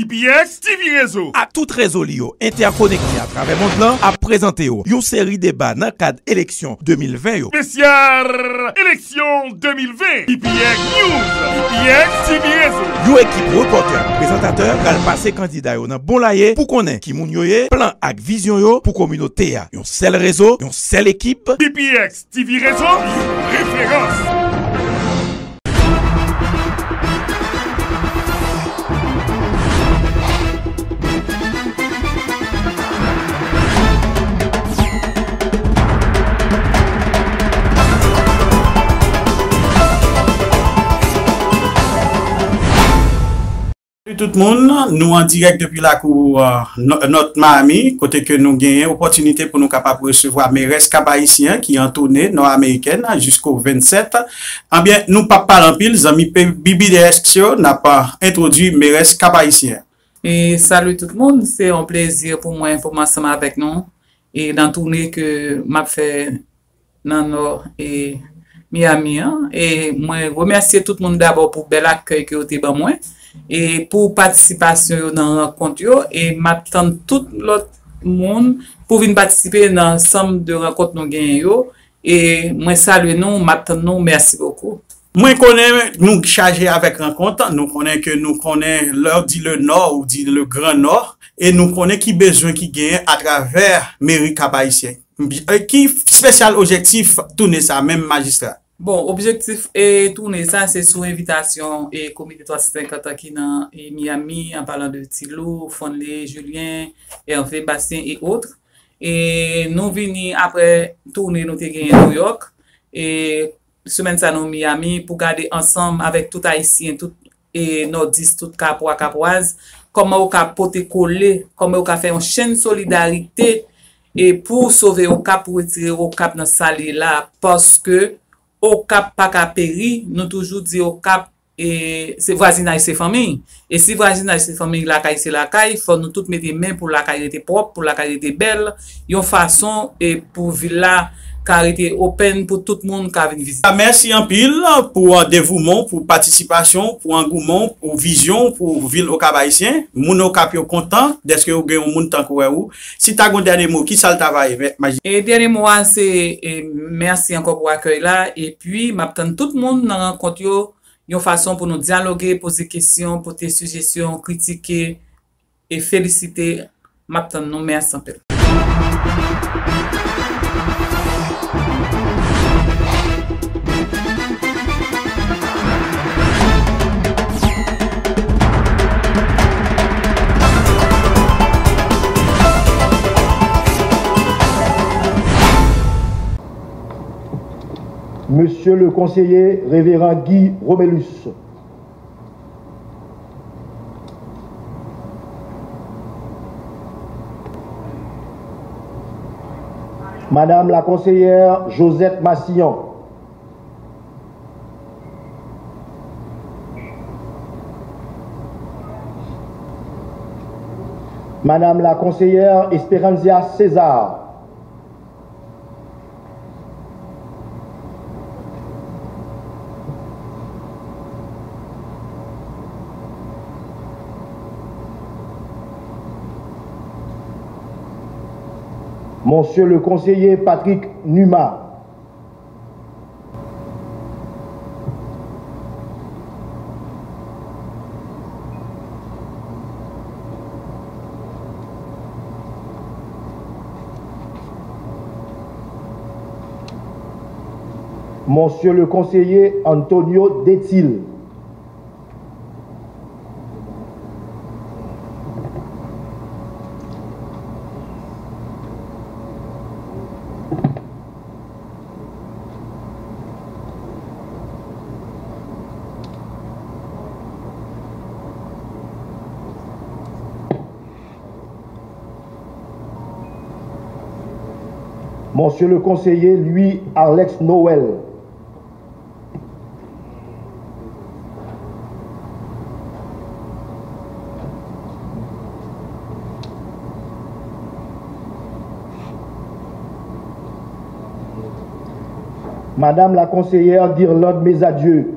PPX TV Réseau. À tout réseau Lio interconnecté à travers monde là a présenté une série débat dans le cadre élection 2020 Spécial élection 2020. PPX News. PPX TV Réseau. Yo équipe reporter présentateur va passer candidat yo dans bon laye pour connaître qui moun yo ye, plan ak vision yo pour communauté ya. Yon seul réseau, yon seule équipe. PPX TV Réseau. Référence. Tout le monde, nous en direct depuis la cour notre Miami, côté que nous gagnons opportunité pour nous capables de recevoir mairesse cap-haïtien qui est en tournée nord-américaine jusqu'au 27. Eh bien, nous pas parler en pile, amis Bibi de n'a pas introduit mairesse cap-haïtien. Et salut tout le monde, c'est un plaisir pour moi pour ensemble avec nous et dans tournée que m'a fait dans nord et Miami et moi remercier tout le monde d'abord pour bel accueil que vous avez pour moi. Et pour participation dans la rencontre et m'attend tout l'autre monde pour venir participer dans l'ensemble de rencontres nous gagnons et moi salue nous m'attend nous merci beaucoup. Moi connais nous chargé avec rencontre, nous connais que nous connais leur dit le nord ou dit le grand nord et nous connais qui besoin qui gagne à travers mairie cap-haïtien. Qui spécial objectif tourner ça même magistrat. Bon, objectif et tourner ça, c'est sous invitation et comité 350 qui dans Miami, en parlant de Tilo, Fonley, Julien, Hervé, Bastien et autres. Et nous venons après tourner, nous gagné New York. Et semaine ça, nous Miami, pour garder ensemble avec tout Haïtien, tout et nordiste, tout capois, capoise, comment on peut porter coller, comment on peut faire une chaîne de solidarité et pour sauver au cap, pour retirer au cap dans salle là, parce que au cap pas qu'à péri, nous toujours dit au cap et c'est voisinage c'est famille et si voisinage c'est famille la caille c'est la caille, faut nous toutes mettre main pour la caille était propre, pour la caille était belle, une façon et pour villa carité open pour tout le monde qui vient visiter. Merci en pile pour dévouement, pour participation, pour engouement, pour vision, pour ville au Cap-haïtien. Moun au Cap yo content d'est-ce que vous gagnez un monde tant que vous. Si tu as un dernier mot, qui ça le travail? Et dernier mot c'est merci encore pour l'accueil là et puis m'attend tout le monde dans rencontre yo, une façon pour nous dialoguer, poser des questions, poser des suggestions, critiquer et féliciter. M'attend nous merci en pile. Monsieur le conseiller révérend Guy Romélus. Madame la conseillère Josette Massillon. Madame la conseillère Esperanzia César. Monsieur le conseiller Patrick Numa. Monsieur le conseiller Antonio Detil. Monsieur le conseiller Louis Alex Noël. Madame la conseillère d'Irlande Mesadieu.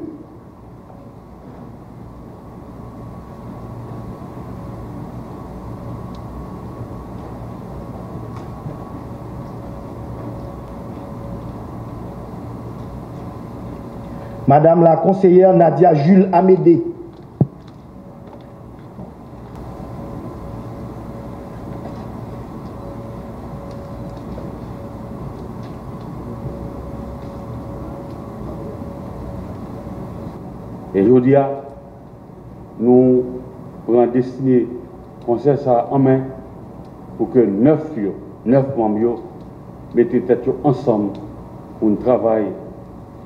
Madame la conseillère Nadia Jules Amédée. Et aujourd'hui, nous prenons destiné conseil ça en main pour que 9 membres mettent tête ensemble pour un travail,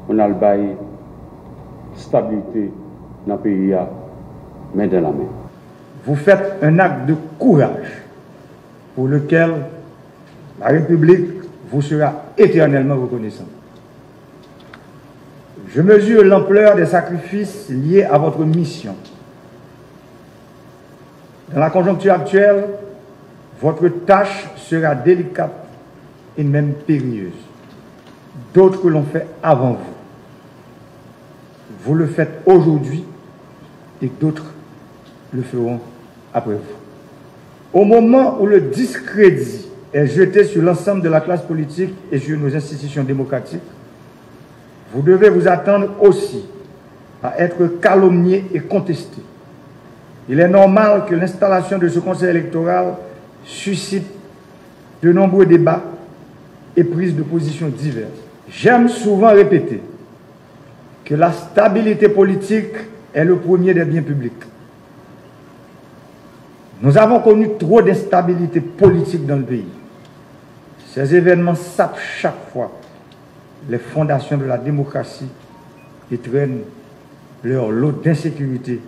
on a le bail, stabilité dans le pays, main dans la main. Vous faites un acte de courage pour lequel la République vous sera éternellement reconnaissante. Je mesure l'ampleur des sacrifices liés à votre mission. Dans la conjoncture actuelle, votre tâche sera délicate et même périlleuse. D'autres l'ont fait avant vous. Vous le faites aujourd'hui et d'autres le feront après vous. Au moment où le discrédit est jeté sur l'ensemble de la classe politique et sur nos institutions démocratiques, vous devez vous attendre aussi à être calomnié et contesté. Il est normal que l'installation de ce conseil électoral suscite de nombreux débats et prises de position diverses. J'aime souvent répéter que la stabilité politique est le premier des biens publics. Nous avons connu trop d'instabilité politique dans le pays. Ces événements sapent chaque fois les fondations de la démocratie et traînent leur lot d'insécurité,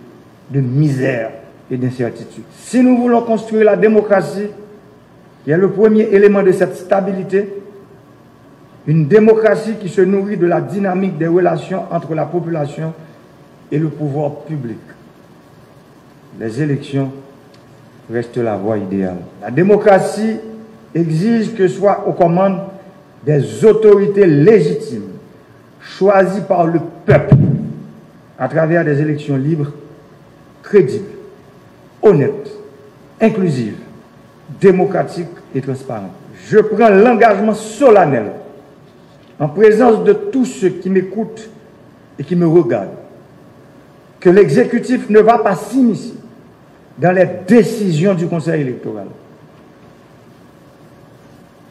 de misère et d'incertitude. Si nous voulons construire la démocratie, qui est le premier élément de cette stabilité, une démocratie qui se nourrit de la dynamique des relations entre la population et le pouvoir public, les élections restent la voie idéale. La démocratie exige que soient aux commandes des autorités légitimes, choisies par le peuple, à travers des élections libres, crédibles, honnêtes, inclusives, démocratiques et transparentes. Je prends l'engagement solennel, en présence de tous ceux qui m'écoutent et qui me regardent, que l'exécutif ne va pas s'immiscer dans les décisions du Conseil électoral.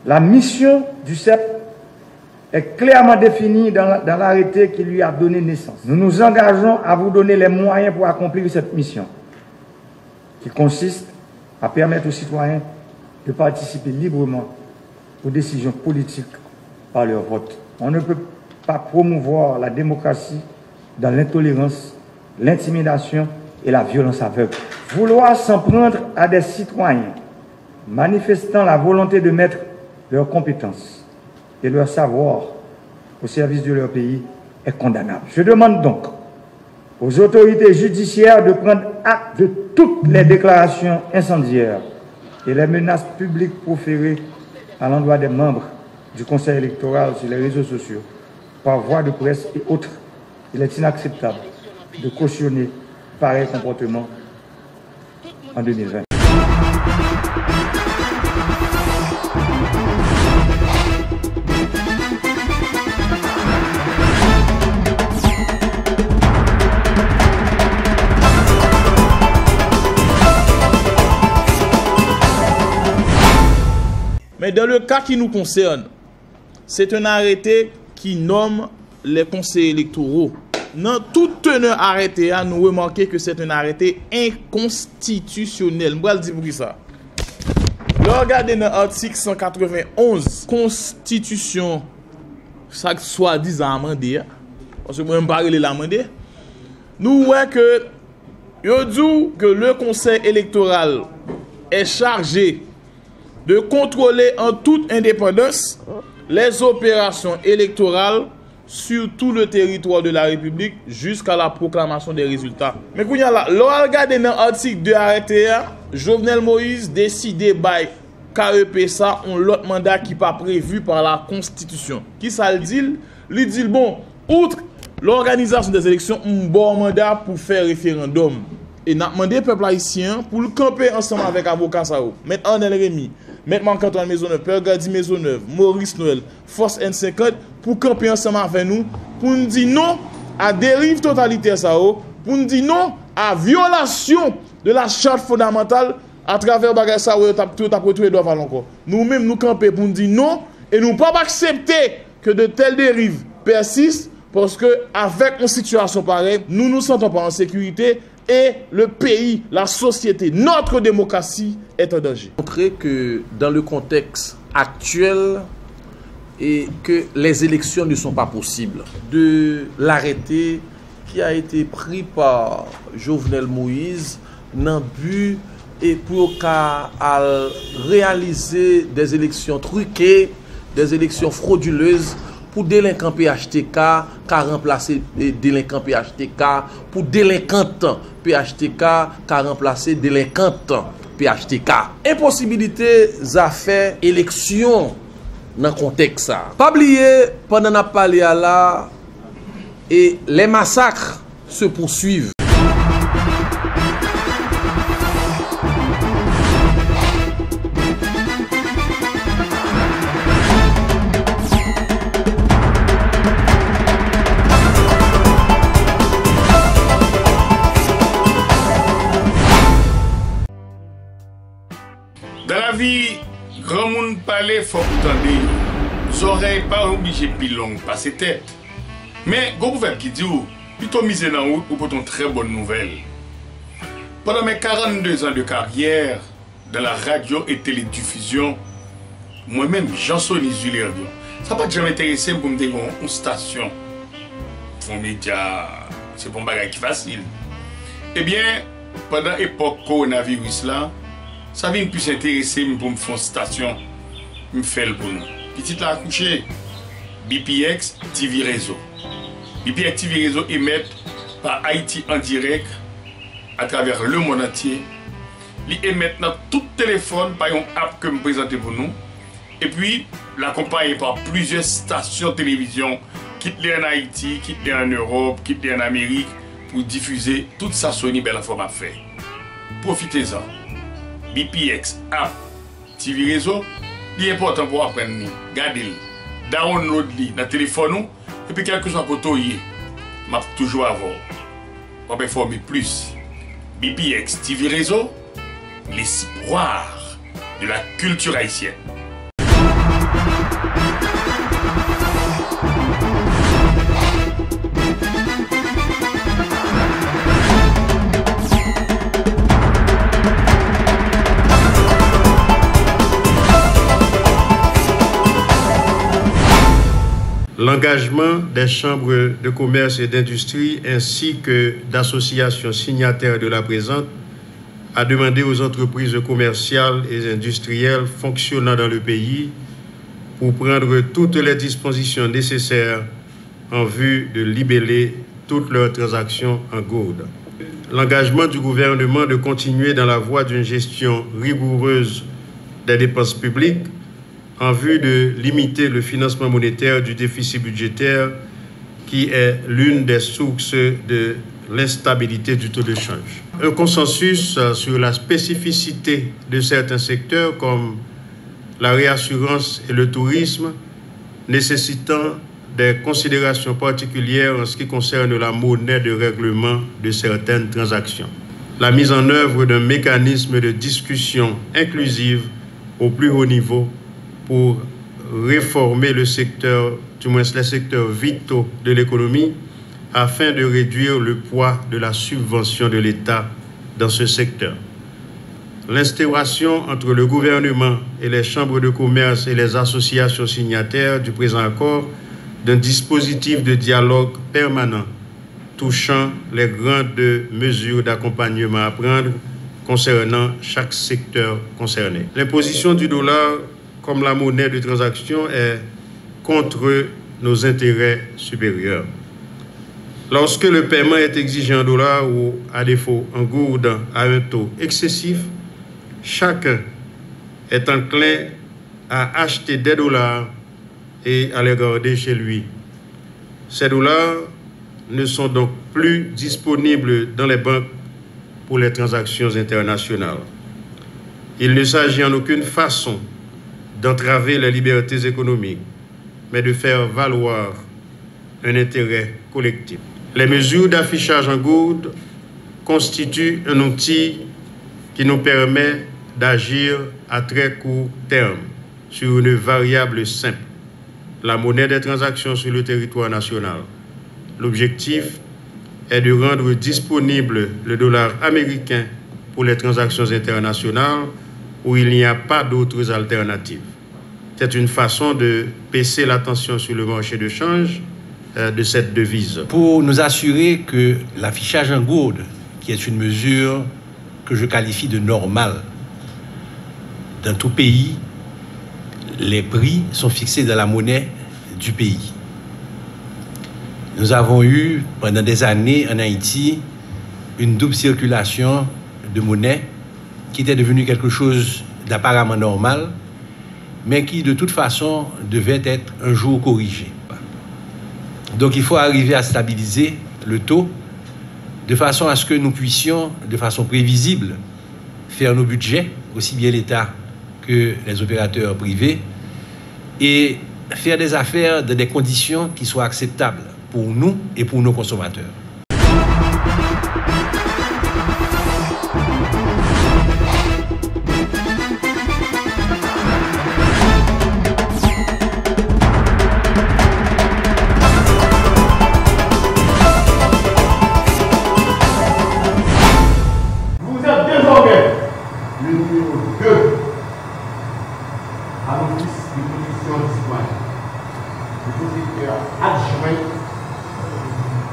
La mission du CEP est clairement définie dans l'arrêté qui lui a donné naissance. Nous nous engageons à vous donner les moyens pour accomplir cette mission, qui consiste à permettre aux citoyens de participer librement aux décisions politiques par leur vote. On ne peut pas promouvoir la démocratie dans l'intolérance, l'intimidation et la violence aveugle. Vouloir s'en prendre à des citoyens manifestant la volonté de mettre leurs compétences et leur savoir au service de leur pays est condamnable. Je demande donc aux autorités judiciaires de prendre acte de toutes les déclarations incendiaires et les menaces publiques proférées à l'endroit des membres du Conseil électoral sur les réseaux sociaux, par voie de presse et autres. Il est inacceptable de cautionner pareil comportement en 2020. Mais dans le cas qui nous concerne, c'est un arrêté qui nomme les conseils électoraux. Dans toute teneur arrêté, nous remarquons que c'est un arrêté inconstitutionnel. Je vais dire pour ça. Regardez dans l'article 191, Constitution, ça soit disant amendé, parce que moi je ne parle pas l'amendé. Nous voyons que le conseil électoral est chargé de contrôler en toute indépendance les opérations électorales sur tout le territoire de la République jusqu'à la proclamation des résultats. Mais quand on regarde dans l'article 2 arrêté, Jovenel Moïse décidé by KEP ça on l'autre mandat qui pas prévu par la Constitution. Qui ça le dit? Il dit bon, outre l'organisation des élections, un bon mandat pour faire référendum. Et n'a demandé peuple haïtien pour le camper ensemble avec avocat Sao. Mettre Arnel Rémy, mettre Marc-Antoine Maisonneuve, Père Gadi Maisonneuve, Maurice Noël, Force N50 pour camper ensemble avec nous pour nous dire non à dérive totalitaire ça pour nous dire non à violation de la charte fondamentale à travers bagage ça tout a retrouvé droit encore. Nous-mêmes nous camper pour nous dire non et nous pas accepter que de telles dérives persistent parce que avec une situation pareille, nous nous sentons pas en sécurité et le pays, la société, notre démocratie est en danger. Montrer que dans le contexte actuel et que les élections ne sont pas possibles. De l'arrêté qui a été pris par Jovenel Moïse dans le but et pour réaliser des élections truquées, des élections frauduleuses pour délinquants PHTK, qu'a remplacé délinquants PHTK, pour délinquantes PHTK, qu'a remplacé délinquantes PHTK. Impossibilité à faire élection dans le contexte ça. Pas oublier, pendant qu'on a parlé à là, et les massacres se poursuivent. Dans la vie, grand monde parle, faut entendre. Les oreilles pas obligées de longues passer tête. Mais, go pouvez qui dit, plutôt miser dans route pour une très bonne nouvelle. Pendant mes 42 ans de carrière dans la radio et télédiffusion, moi-même, Jean-Sony Julien, ça n'a pas jamais intéressé pour me dire une station. Pour média, c'est pas un bagage qui facile. Eh bien, pendant l'époque coronavirus là, ça vient plus intéresser pour me faire une station, me faire pour nous. Petite là accouché, BPX TV Réseau. BPX TV Réseau émet par Haïti en direct à travers le monde entier. Il émet dans tout téléphone par une app que me présente pour nous. Et puis, l'accompagné par plusieurs stations de télévision qui sont en Haïti, qui sont en Europe, qui sont en Amérique pour diffuser toute sa Sony belle format fait. Profitez-en. BPX app TV Réseau, il est important pour apprendre nous. Gardez-le, download-le dans le téléphone et puis quelque chose à côté, m'a toujours avoir. On peut informer plus. BPX TV Réseau, l'espoir de la culture haïtienne. L'engagement des chambres de commerce et d'industrie ainsi que d'associations signataires de la présente a demandé aux entreprises commerciales et industrielles fonctionnant dans le pays pour prendre toutes les dispositions nécessaires en vue de libeller toutes leurs transactions en gourde. L'engagement du gouvernement de continuer dans la voie d'une gestion rigoureuse des dépenses publiques en vue de limiter le financement monétaire du déficit budgétaire qui est l'une des sources de l'instabilité du taux de change. Un consensus sur la spécificité de certains secteurs comme la réassurance et le tourisme nécessitant des considérations particulières en ce qui concerne la monnaie de règlement de certaines transactions. La mise en œuvre d'un mécanisme de discussion inclusive au plus haut niveau pour réformer le secteur, du moins les secteurs vitaux de l'économie, afin de réduire le poids de la subvention de l'État dans ce secteur. L'instauration entre le gouvernement et les chambres de commerce et les associations signataires du présent accord d'un dispositif de dialogue permanent touchant les grandes mesures d'accompagnement à prendre concernant chaque secteur concerné. L'imposition du dollar comme la monnaie de transaction est contre nos intérêts supérieurs. Lorsque le paiement est exigé en dollars ou, à défaut, en gourde à un taux excessif, chacun est enclin à acheter des dollars et à les garder chez lui. Ces dollars ne sont donc plus disponibles dans les banques pour les transactions internationales. Il ne s'agit en aucune façon d'entraver les libertés économiques, mais de faire valoir un intérêt collectif. Les mesures d'affichage en gourde constituent un outil qui nous permet d'agir à très court terme sur une variable simple, la monnaie des transactions sur le territoire national. L'objectif est de rendre disponible le dollar américain pour les transactions internationales où il n'y a pas d'autres alternatives. C'est une façon de baisser la tension sur le marché de change de cette devise. Pour nous assurer que l'affichage en gourde, qui est une mesure que je qualifie de normale, dans tout pays, les prix sont fixés dans la monnaie du pays. Nous avons eu, pendant des années en Haïti, une double circulation de monnaie qui était devenue quelque chose d'apparemment normal, mais qui de toute façon devait être un jour corrigé. Donc il faut arriver à stabiliser le taux de façon à ce que nous puissions, de façon prévisible, faire nos budgets, aussi bien l'État que les opérateurs privés, et faire des affaires dans des conditions qui soient acceptables pour nous et pour nos consommateurs. Vous êtes désormais le numéro 2 à l'office de protection du citoyen, le protecteur adjoint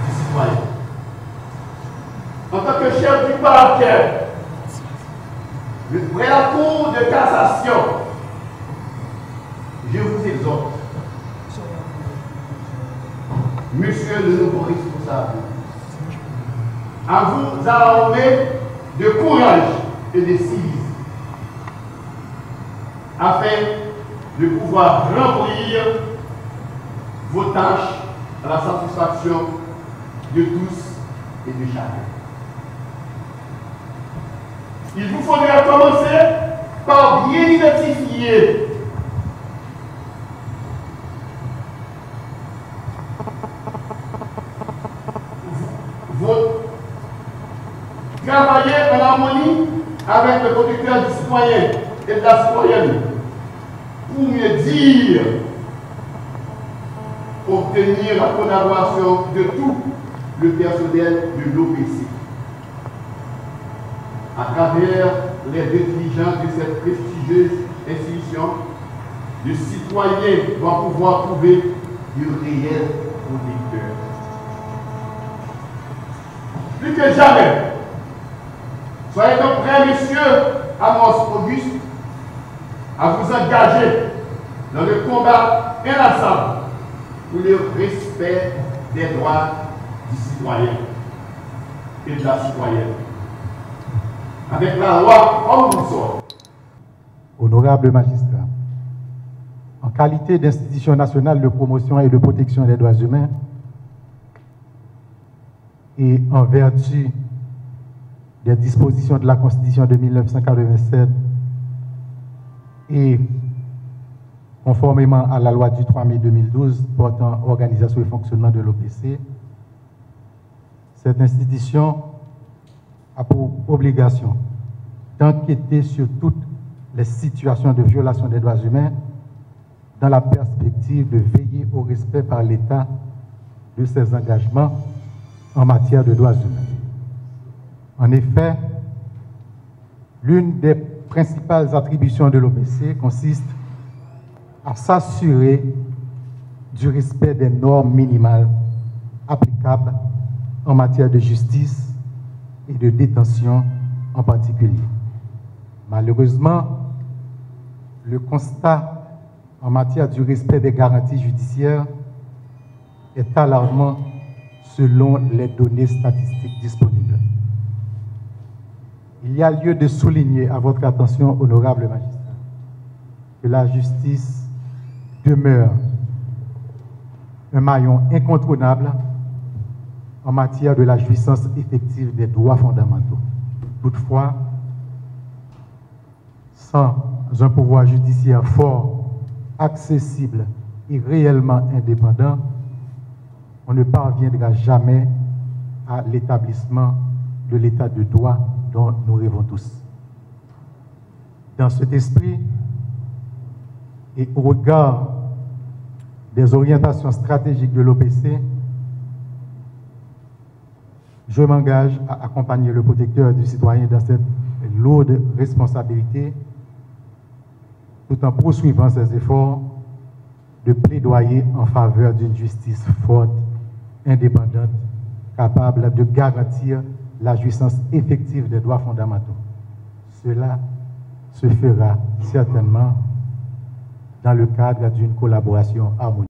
du citoyen. En tant que chef du parquet, près la Cour de cassation, je vous exhorte, monsieur le nouveau responsable, à vous armer de courage et de civisme, afin de pouvoir remplir vos tâches à la satisfaction de tous et de chacun. Il vous faudra commencer par bien identifier travailler en harmonie avec le protecteur du citoyen et de la citoyenne, pour mieux dire, obtenir la collaboration de tout le personnel de l'OPC. À travers les dirigeants de cette prestigieuse institution, le citoyen doit pouvoir trouver de réels protecteurs. Plus que jamais, soyez donc prêts, messieurs, Amos Auguste, à vous engager dans le combat inlassable pour le respect des droits du citoyen et de la citoyenne. Avec la loi comme vous sort. Honorable magistrat, en qualité d'institution nationale de promotion et de protection des droits humains et en vertu des dispositions de la Constitution de 1987 et conformément à la loi du 3 mai 2012 portant organisation et fonctionnement de l'OPC, cette institution a pour obligation d'enquêter sur toutes les situations de violation des droits humains dans la perspective de veiller au respect par l'État de ses engagements en matière de droits humains. En effet, l'une des principales attributions de l'OPC consiste à s'assurer du respect des normes minimales applicables en matière de justice et de détention en particulier. Malheureusement, le constat en matière du respect des garanties judiciaires est alarmant selon les données statistiques disponibles. Il y a lieu de souligner à votre attention, honorable magistrat, que la justice demeure un maillon incontournable en matière de la jouissance effective des droits fondamentaux. Toutefois, sans un pouvoir judiciaire fort, accessible et réellement indépendant, on ne parviendra jamais à l'établissement de l'état de droit dont nous rêvons tous. Dans cet esprit et au regard des orientations stratégiques de l'OPC, je m'engage à accompagner le protecteur du citoyen dans cette lourde responsabilité tout en poursuivant ses efforts de plaidoyer en faveur d'une justice forte, indépendante, capable de garantir la jouissance effective des droits fondamentaux. Cela se fera certainement dans le cadre d'une collaboration harmonieuse.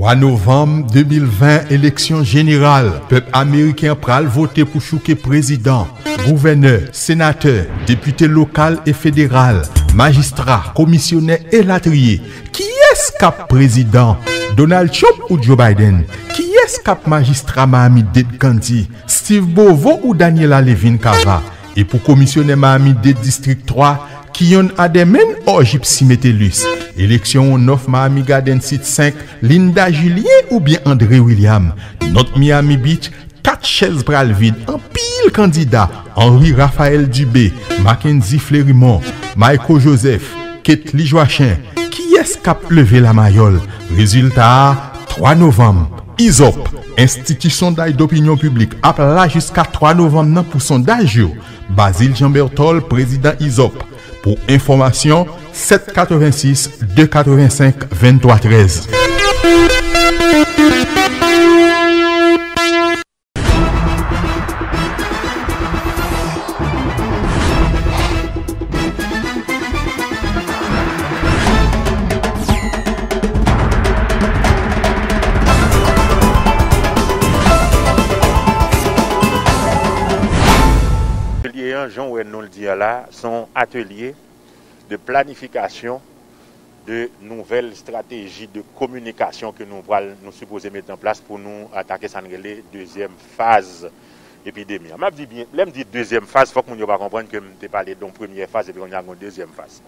En novembre 2020, élection générale, peuple américain pral voter pour chouquer président, gouverneur, sénateur, député local et fédéral, magistrat, commissionnaire et latrier. Qui est-ce cap président? Donald Trump ou Joe Biden? Qui est-ce cap magistrat Mahamid Kandi? Steve Bovo ou Daniela Levin Kava? Et pour commissionnaire Mahamid District 3, Kiyon Ademen ou Gypsy Metellus? Élection 9 Miami Garden Site 5, Linda Julien ou bien André William? Notre Miami Beach, 4 chaises pral vide, un pile candidat. Henri Raphaël Dubé, Mackenzie Fleurimont, Michael Joseph, Ketli Joachim. Qui est-ce qui a levé la mayole? Résultat, 3 novembre. ISOP, Institut d'aide d'opinion publique, appela jusqu'à 3 novembre pour sondage. Basile Jean-Bertol, président ISOP. Pour information, 786 285 2313. Jean-Ouel nous le dit là, son atelier de planification de nouvelles stratégies de communication que nous supposons mettre en place pour nous attaquer cette deuxième phase épidémie. Je dis bien, je dis deuxième phase, il faut que nous comprenions que je parlé de première phase et puis on a une deuxième phase.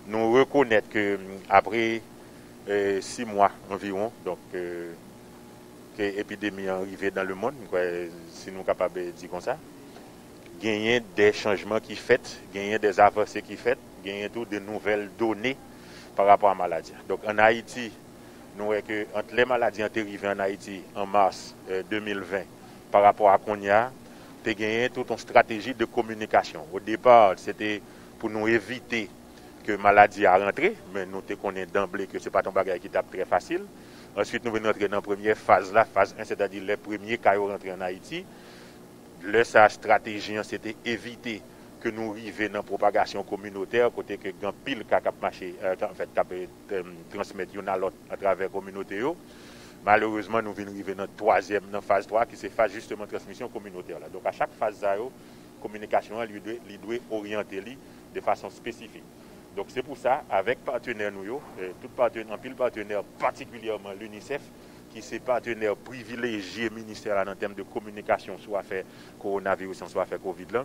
Nous reconnaissons qu'après 6 mois environ, donc que l'épidémie est arrivée dans le monde, si nous sommes capables de dire comme ça, gagner des changements qui fait, gagner des avancées qui fait, gagner tout de nouvelles données par rapport à la maladie. Donc en Haïti, nous voyons que entre les maladies arrivées en Haïti en mars 2020 par rapport à Konya, tu as gagné toute une stratégie de communication. Au départ, c'était pour nous éviter que la maladie a rentré, mais nous connaissons d'emblée que ce n'est pas un bagage qui tape très facile. Ensuite, nous venons entrer dans la première phase, la phase 1, c'est-à-dire les premiers cas rentrés en Haïti. Sa stratégie, c'était éviter que nous arrivions dans la propagation communautaire, côté que grand pile qui transmettre une à l'autre à travers la communauté. Malheureusement, nous venons arriver dans la phase 3, qui c'est phase justement de transmission communautaire. Donc à chaque phase, la communication doit orienter de façon spécifique. Donc c'est pour ça, avec partenaires nous, en pile partenaire, particulièrement l'UNICEF, qui est partenaire privilégié ministère en termes de communication, soit fait coronavirus, soit fait Covid.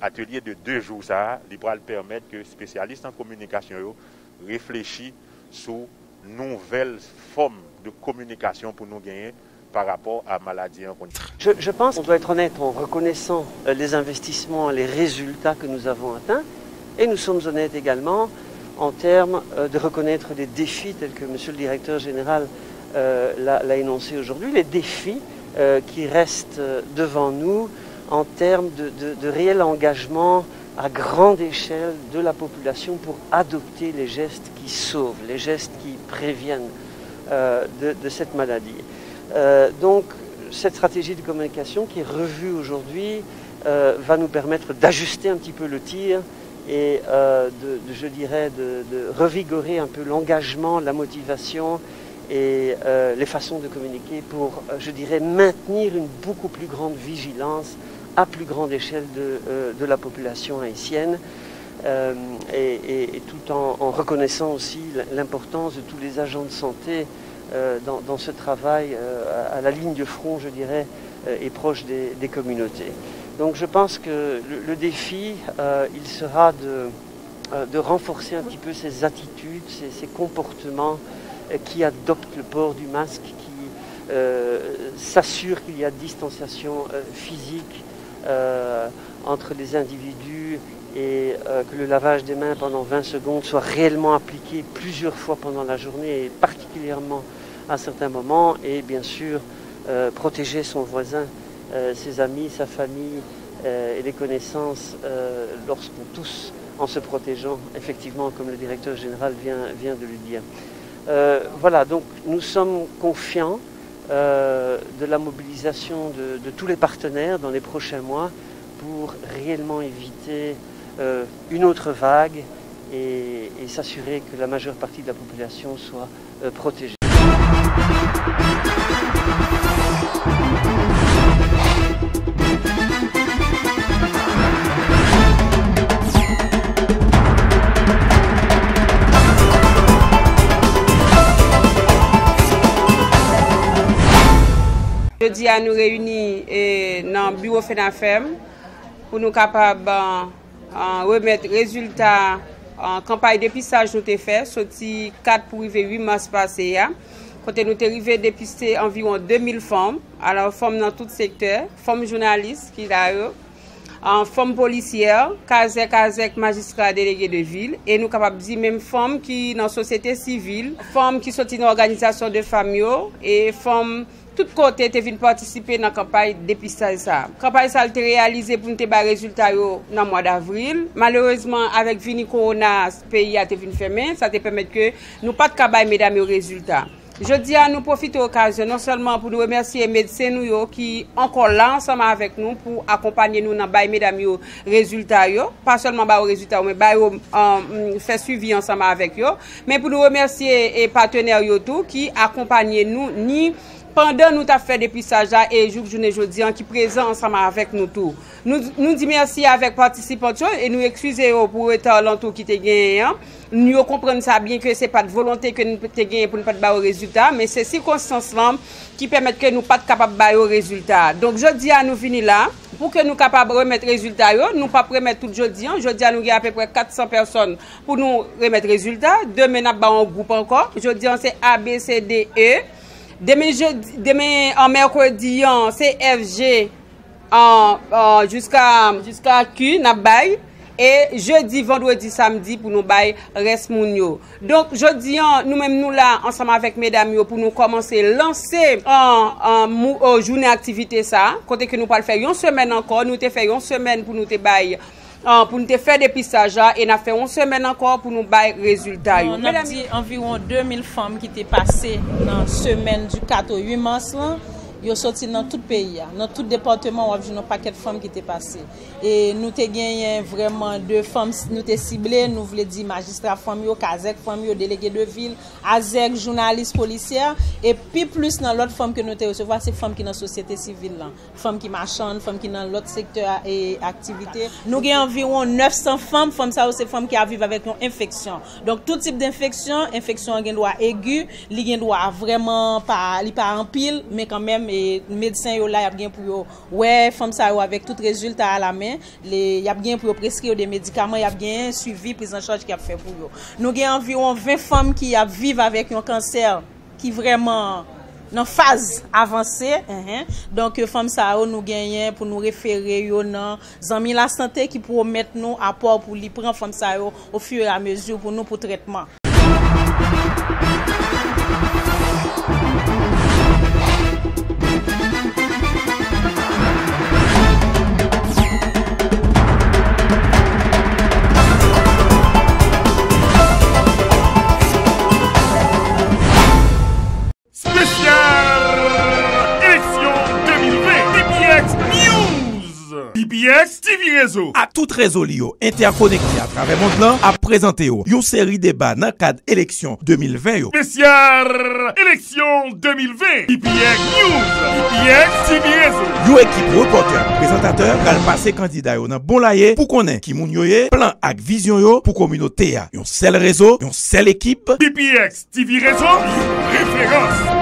Atelier de 2 jours, ça va permettre que les spécialistes en communication réfléchissent sur nouvelles formes de communication pour nous gagner par rapport à la maladie. Je pense qu'on doit être honnête en reconnaissant les investissements, les résultats que nous avons atteints, et nous sommes honnêtes également en termes de reconnaître les défis tels que Monsieur le Directeur Général l'a énoncé aujourd'hui, les défis qui restent devant nous en termes de réel engagement à grande échelle de la population pour adopter les gestes qui sauvent, les gestes qui préviennent de cette maladie. Donc cette stratégie de communication qui est revue aujourd'hui va nous permettre d'ajuster un petit peu le tir et je dirais de revigorer un peu l'engagement, la motivation et les façons de communiquer pour, je dirais, maintenir une beaucoup plus grande vigilance à plus grande échelle de la population haïtienne et tout en reconnaissant aussi l'importance de tous les agents de santé dans ce travail à la ligne de front, je dirais, et proche des communautés. Donc je pense que le défi, il sera de renforcer un petit peu ces attitudes, ces comportements qui adoptent le port du masque, qui s'assurent qu'il y a distanciation physique entre les individus et que le lavage des mains pendant 20 secondes soit réellement appliqué plusieurs fois pendant la journée et particulièrement à certains moments, et bien sûr protéger son voisin, ses amis, sa famille et les connaissances lorsqu'on tousse, en se protégeant, effectivement, comme le directeur général vient de le dire. Voilà, donc nous sommes confiants de la mobilisation de tous les partenaires dans les prochains mois pour réellement éviter une autre vague et s'assurer que la majeure partie de la population soit protégée. Jeudi à nous réunir dans le bureau FENAFEM pour nous capables remettre résultats en campagne de dépistage nous avons fait, sorti 4 pour arriver 8 mars passé. Quand nous avons arrivé dépister environ 2000 femmes, alors femmes dans tout secteur, femmes journalistes qui là, femmes policières, casec, magistrats délégués de ville, et nous capables de dire même femmes qui dans la société civile, femmes qui sont dans l'organisation de familles et femmes tout côté te vinn participer dans la campagne de dépistage. La campagne a été réalisée pour nous avoir des résultats dans le mois d'avril. Malheureusement, avec Vini Corona, ce pays a été fermé. Ça te permet que nous pas de campagne, mesdames, aux résultats. Je dis à nous profiter de l'occasion, non seulement pour nous remercier les médecins qui sont encore là ensemble avec nous pour accompagner nous dans les mesdames aux résultats, pas seulement aux résultats, mais faire suivi ensemble avec eux, mais pour nous remercier les partenaires qui accompagnent nous ni pendant nous avons fait dépistage et journée jeudi qui présent ensemble avec nous tous. Nous disons merci avec participants et nous excusons pour le retard qui te gagné. Nous comprenons ça bien que ce n'est pas de volonté que nous te gagner pour ne pas de résultat, mais c'est circonstances là qui permettent que nous ne pas capables de au résultat. Donc jeudi à nous venir là pour que nous capables de remettre résultat, nous pas remettre tout jeudi. Jeudi à nous à peu près 400 personnes pour nous remettre résultat. Demain nous avons un groupe encore. Jeudi c'est A B C D E. Demain en mercredi, c'est FG jusqu'à Q, n'a bail. Et jeudi, vendredi, samedi, pour nous bail reste mounio. Donc, jeudi, nous-mêmes, nous là, ensemble avec mesdames, pour nous commencer à lancer en journée activité ça. Côté que nous pas le faire une semaine encore, nous te fait une semaine pour nous te bail. Pour nous faire des pistages et nous avons fait une semaine encore pour nous bailler résultats. On a dit environ 2000 femmes qui étaient passées dans la semaine du 4 au 8 mars. Ils sont sortis dans tout le pays. Dans tout le département, on a vu un paquet de femmes qui étaient passées. Et nous avons gagné vraiment 2 femmes, nous avons ciblé, nous voulons dire magistrats femmes, casec femmes, délégués de ville, AZEC, journalistes, policières. Et puis plus dans l'autre femme que nous avons recevoir, c'est femmes qui sont dans la société civile. Femmes qui marchandent, femmes qui sont dans l'autre secteur et activité. Nous avons environ 900 femmes, ça c'est femmes qui vivent avec une infection. Donc tout type d'infection, infection doit aiguë, il doit vraiment pas en pile, mais quand même et médecins yo là y a bien pour ouais femme ça avec tout résultat à la main y a bien pour prescrire des médicaments, y a bien suivi prise en charge qui a fait pour eux. Nous avons environ 20 femmes qui vivent avec un cancer qui vraiment dans phase avancée. Donc femmes ça nous gagnons pour nous référer dans amis la santé qui promettent nous apport pour li prendre femme ça au fur et à mesure pour nous pour traitement. PBX PPX TV Réseau. À tout réseau lié interconnecté à travers le monde là, à présenter une série de débats dans le cadre élection 2020. Spécial élection 2020. PPX News. PPX TV Réseau. Une équipe reporter, présentateur, qui a passé candidat dans bon laye pour connaître qui moun yo ye, plan ak vision yo pour communauté. Un seul réseau, une seule équipe. PPX TV Réseau. Référence.